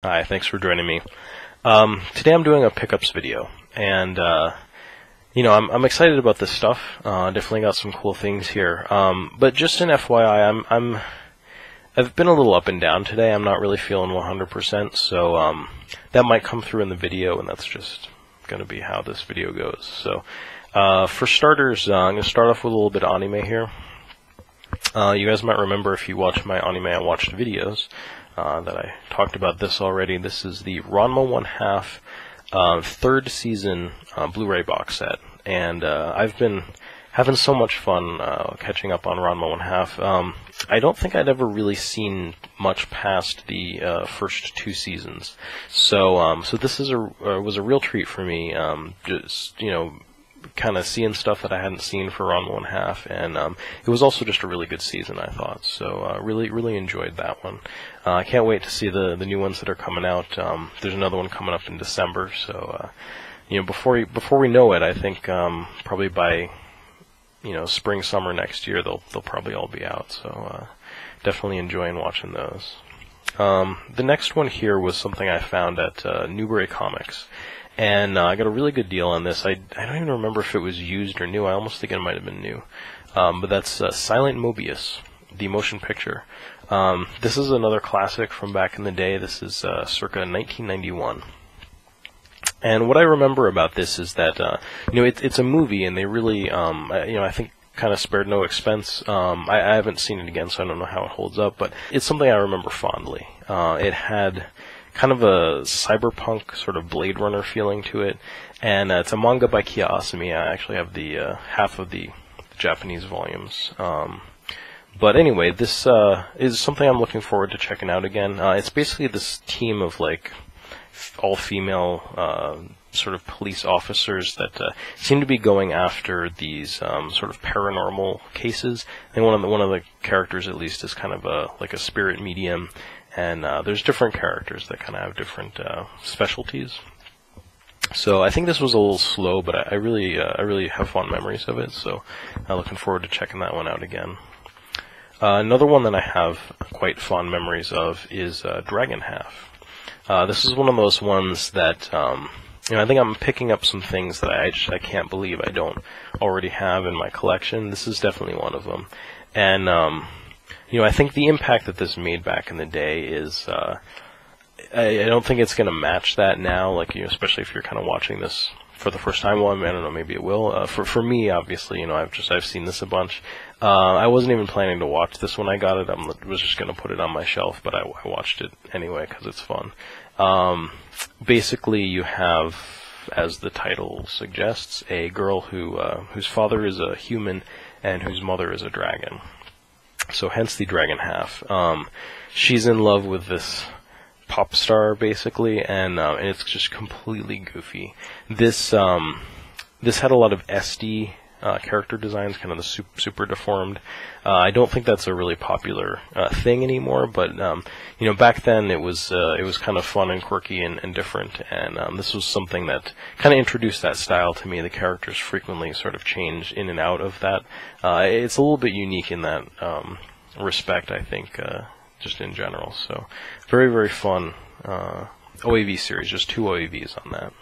Hi, thanks for joining me. Today I'm doing a pickups video, and I'm excited about this stuff. Definitely got some cool things here. But just an FYI, I've been a little up and down today. I'm not really feeling 100%, so that might come through in the video, and that's just going to be how this video goes. So for starters, I'm going to start off with a little bit of anime here. You guys might remember if you watch my anime I watched videos. That I talked about this already. This is the Ranma 1/2 third season Blu-ray box set, and I've been having so much fun catching up on Ranma 1/2. I don't think I'd ever really seen much past the first two seasons, so this is was a real treat for me. Just kind of seeing stuff that I hadn't seen for Ranma 1/2, and it was also just a really good season, I thought. So really enjoyed that one. I can't wait to see the new ones that are coming out. There's another one coming up in December, so before we know it, I think probably by spring summer next year they'll probably all be out. So definitely enjoying watching those. The next one here was something I found at Newbury Comics. And I got a really good deal on this. I don't even remember if it was used or new. I almost think it might have been new. But that's Silent Mobius, the motion picture. This is another classic from back in the day. This is circa 1991. And what I remember about this is that it's a movie, and they really I think kind of spared no expense. I haven't seen it again, so I don't know how it holds up, but it's something I remember fondly. It had kind of a cyberpunk sort of Blade Runner feeling to it, and it's a manga by Kia Asami. I actually have the half of the Japanese volumes. But anyway, this is something I'm looking forward to checking out again. It's basically this team of like all-female sort of police officers that seem to be going after these sort of paranormal cases. I think one of the characters at least is kind of like a spirit medium. And there's different characters that kind of have different specialties. So I think this was a little slow, but I really have fond memories of it. So I'm looking forward to checking that one out again. Another one that I have quite fond memories of is Dragon Half. This is one of those ones that I think I'm picking up some things that I can't believe I don't already have in my collection. This is definitely one of them, and I think the impact that this made back in the day is, I don't think it's going to match that now, like, especially if you're kind of watching this for the first time. Well, I don't know, maybe it will. For me, obviously, I've seen this a bunch. I wasn't even planning to watch this when I got it. I was just going to put it on my shelf, but I watched it anyway because it's fun. Basically, you have, as the title suggests, a girl whose father is a human and whose mother is a dragon. So hence the Dragon Half. She's in love with this pop star, basically, and it's just completely goofy. This had a lot of SD character designs, kind of the super deformed. I don't think that's a really popular thing anymore, but back then it was kind of fun and quirky and different, and this was something that kind of introduced that style to me. The characters frequently sort of change in and out of that. It's a little bit unique in that respect, I think, just in general. So very fun OAV series, just 2 OAVs on that.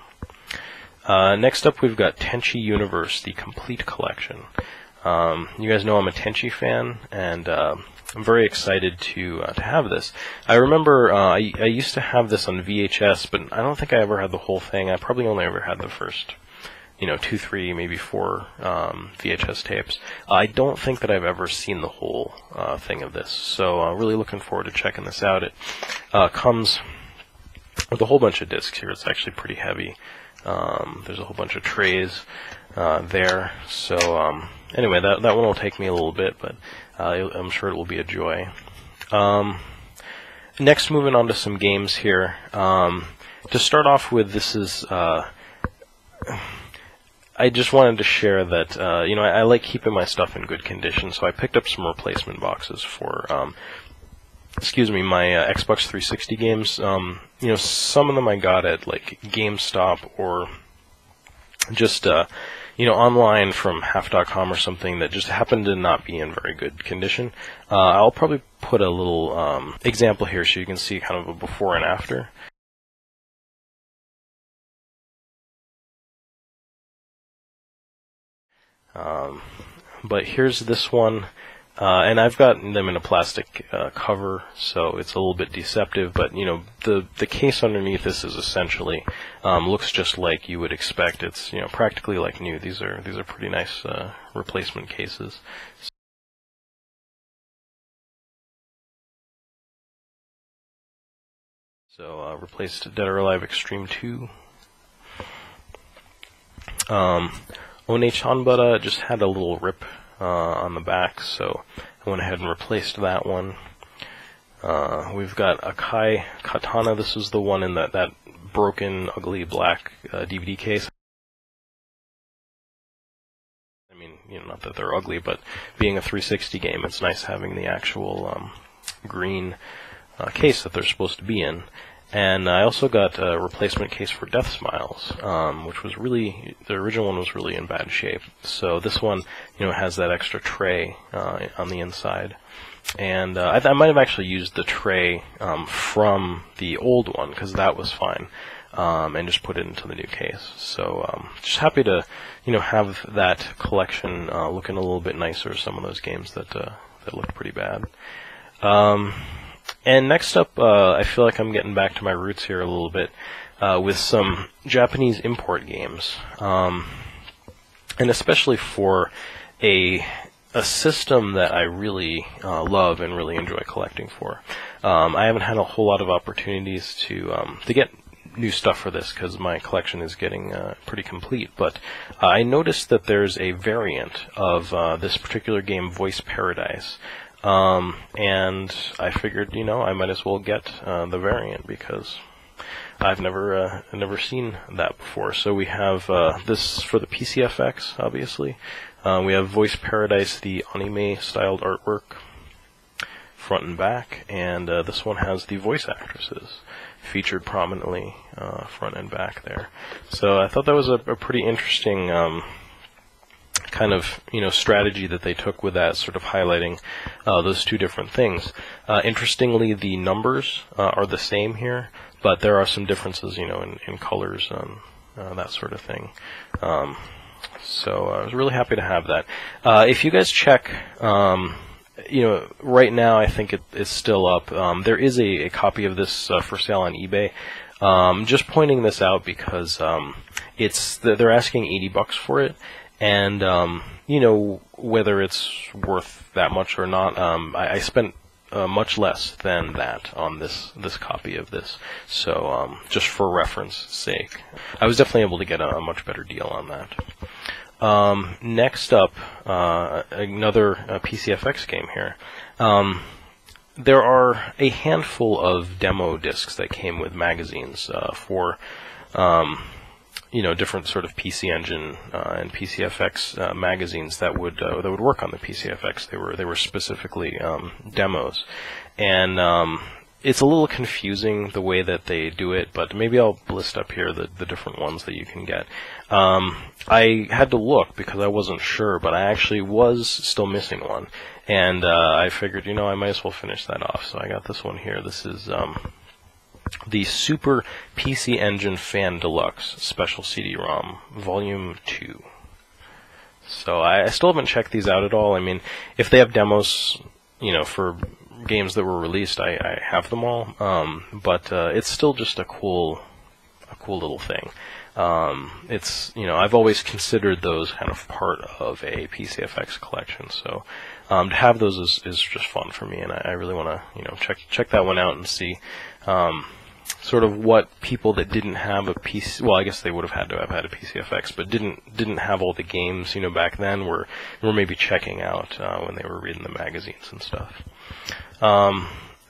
Next up, we've got Tenshi Universe, the complete collection. You guys know I'm a Tenshi fan, and I'm very excited to have this. I remember I used to have this on VHS, but I don't think I ever had the whole thing. I probably only ever had the first 2, 3, maybe 4 VHS tapes. I don't think that I've ever seen the whole thing of this, so really looking forward to checking this out. It comes with a whole bunch of discs here. It's actually pretty heavy. There's a whole bunch of trays there. So anyway, that one will take me a little bit, but I'm sure it will be a joy. Next, moving on to some games here. To start off with, this is I just wanted to share that I like keeping my stuff in good condition, so I picked up some replacement boxes for my Xbox 360 games. Some of them I got at like GameStop or just online from half.com or something that just happened to not be in very good condition. I'll probably put a little example here so you can see kind of a before and after. But here's this one, and I've got them in a plastic cover, so it's a little bit deceptive. But the case underneath this is essentially looks just like you would expect. It's practically like new. These are pretty nice replacement cases. So replaced Dead or Alive Extreme 2. One Hanbara just had a little rip on the back, so I went ahead and replaced that one. We've got Akai Katana. This is the one in that broken, ugly black DVD case. I mean, not that they're ugly, but being a 360 game, it's nice having the actual green case that they're supposed to be in. And I also got a replacement case for Death Smiles, which was the original one was really in bad shape. So this one, has that extra tray on the inside. And I might have actually used the tray from the old one, because that was fine, and just put it into the new case. So just happy to, have that collection looking a little bit nicer, some of those games that looked pretty bad. And next up, I feel like I'm getting back to my roots here a little bit with some Japanese import games, and especially for a system that I really love and really enjoy collecting for. I haven't had a whole lot of opportunities to get new stuff for this because my collection is getting pretty complete, but I noticed that there's a variant of this particular game, Voice Paradise. And I figured, I might as well get the variant because I've never seen that before. So we have this for the PCFX, obviously. We have Voice Paradise, the anime-styled artwork, front and back, and this one has the voice actresses featured prominently front and back there. So I thought that was a pretty interesting kind of strategy that they took with that, sort of highlighting those two different things. Interestingly, the numbers are the same here, but there are some differences, in colors and that sort of thing. So I was really happy to have that. If you guys check, right now I think it's still up. There is a copy of this for sale on eBay. Just pointing this out because they're asking $80 for it. And, whether it's worth that much or not, I spent much less than that on this copy of this. So, just for reference sake, I was definitely able to get a much better deal on that. Next up, another PCFX game here. There are a handful of demo discs that came with magazines for different sort of PC Engine and PCFX magazines that would work on the PCFX. They were specifically demos, and it's a little confusing the way that they do it. But maybe I'll list up here the different ones that you can get. I had to look because I wasn't sure, but I actually was still missing one, and I figured I might as well finish that off. So I got this one here. This is the Super PC Engine Fan Deluxe Special CD-ROM, Volume 2. So I still haven't checked these out at all. I mean, if they have demos, for games that were released, I have them all. But it's still just a cool little thing. I've always considered those kind of part of a PCFX collection. So to have those is just fun for me, and I really want to check that one out and see sort of what people that didn't have a PC, well, I guess they would have had to have had a PCFX, but didn't have all the games back then were maybe checking out when they were reading the magazines and stuff.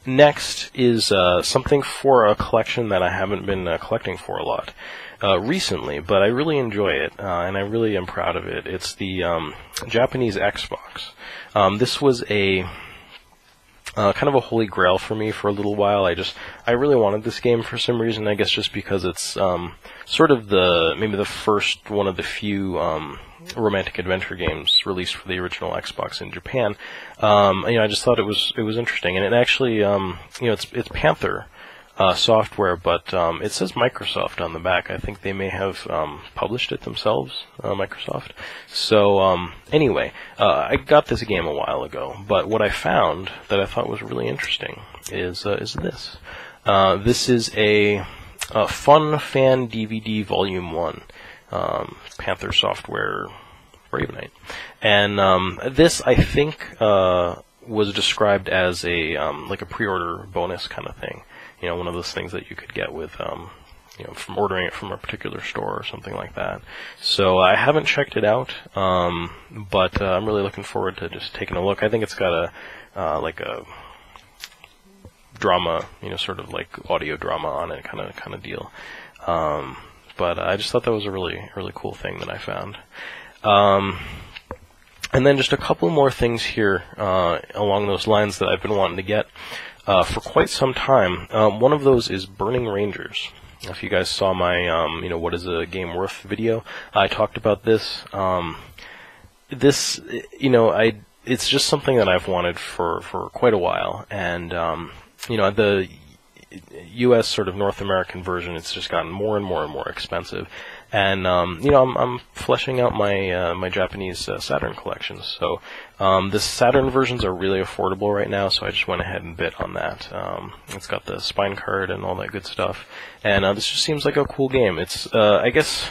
Next is something for a collection that I haven't been collecting for a lot recently, but I really enjoy it, and I really am proud of it. It's the Japanese Xbox. This was a kind of a holy grail for me for a little while. I really wanted this game for some reason. I guess just because it's sort of maybe the first one of the few romantic adventure games released for the original Xbox in Japan. I just thought it was interesting, and it actually it's Panther software, but it says Microsoft on the back. I think they may have published it themselves, Microsoft. So anyway, I got this game a while ago, but what I found that I thought was really interesting is this. This is a Fun Fan DVD Volume 1, Panther Software Brave Knight. And this, I think, was described as a like a pre-order bonus kind of thing. One of those things that you could get with, from ordering it from a particular store or something like that. So I haven't checked it out, but I'm really looking forward to just taking a look. I think it's got like a drama, sort of like audio drama on it, kind of deal. But I just thought that was a really cool thing that I found. And then just a couple more things here along those lines that I've been wanting to get for quite some time. One of those is Burning Rangers. If you guys saw my, what is a game worth video, I talked about this. It's just something that I've wanted for quite a while, and the U.S. sort of North American version, it's just gotten more and more expensive. And I'm fleshing out my Japanese Saturn collection. So the Saturn versions are really affordable right now, so I just went ahead and bid on that. It's got the spine card and all that good stuff. And this just seems like a cool game. It's I guess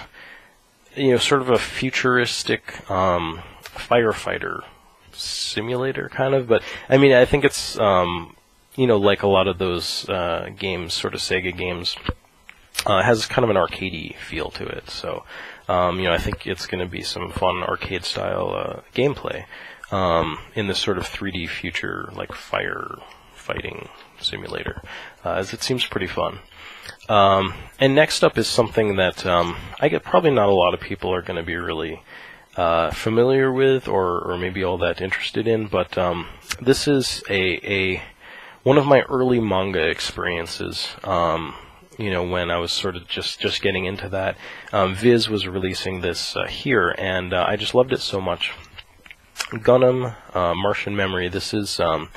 sort of a futuristic firefighter simulator kind of. But I mean, I think it's like a lot of those games, sort of Sega games. Has kind of an arcadey feel to it, so I think it's going to be some fun arcade-style gameplay in this sort of 3D future, like firefighting simulator, as it seems pretty fun. And next up is something that I get probably not a lot of people are going to be really familiar with, or maybe all that interested in, but this is one of my early manga experiences. When I was sort of just getting into that. Viz was releasing this here, and I just loved it so much. Gundam, Martian Memory. This is it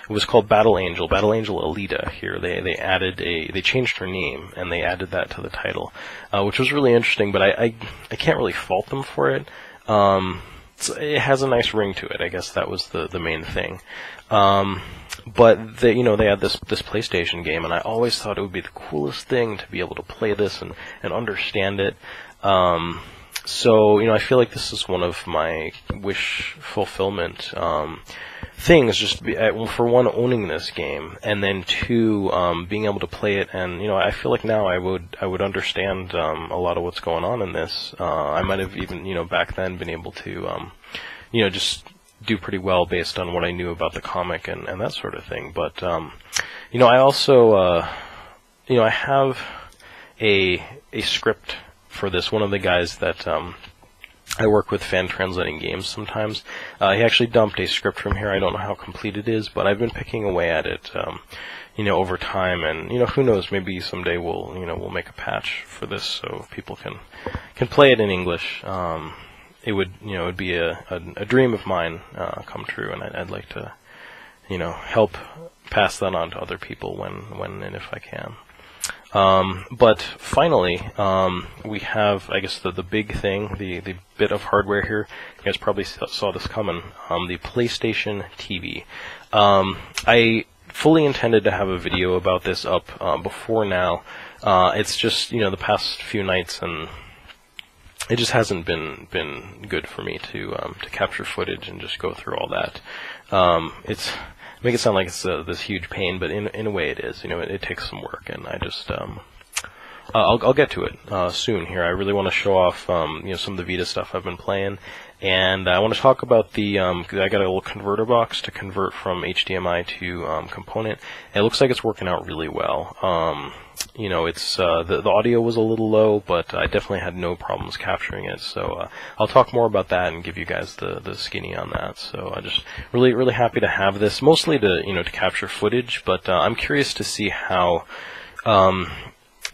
was called Battle Angel Alita here. They changed her name and they added that to the title, which was really interesting. But I can't really fault them for it. It has a nice ring to it. I guess that was the main thing. But they had this PlayStation game, and I always thought it would be the coolest thing to be able to play this and understand it. So I feel like this is one of my wish fulfillment things. Just for one, owning this game, and then two, being able to play it. And I feel like now I would understand a lot of what's going on in this. I might have even back then been able to just do pretty well based on what I knew about the comic and that sort of thing. But I also I have a script for this. One of the guys that I work with fan translating games sometimes, he actually dumped a script from here. I don't know how complete it is, but I've been picking away at it over time, and who knows, maybe someday we'll make a patch for this so people can play it in English. It would be a dream of mine come true, and I'd like to help pass that on to other people when and if I can. But finally, we have, I guess, the big thing, the bit of hardware here. You guys probably saw this coming. The PlayStation TV. I fully intended to have a video about this up before now. It's just the past few nights, and it just hasn't been good for me to capture footage and just go through all that. It's make it sound like it's this huge pain, but in a way it is. It takes some work, and I I'll get to it soon here. I really want to show off you know, some of the Vita stuff I've been playing, and I want to talk about the I got a little converter box to convert from HDMI to component. And it looks like it's working out really well. You know, it's the audio was a little low, but I definitely had no problems capturing it. So I'll talk more about that and give you guys the skinny on that. So I just really happy to have this, mostly to, you know, to capture footage, but I'm curious to see how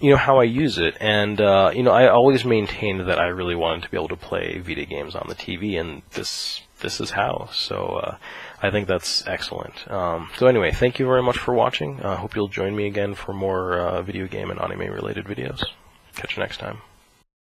you know, how I use it. And you know, I always maintained that I really wanted to be able to play Vita games on the TV, and this is how. So I think that's excellent. So anyway, thank you very much for watching. I hope you'll join me again for more video game and anime related videos. Catch you next time.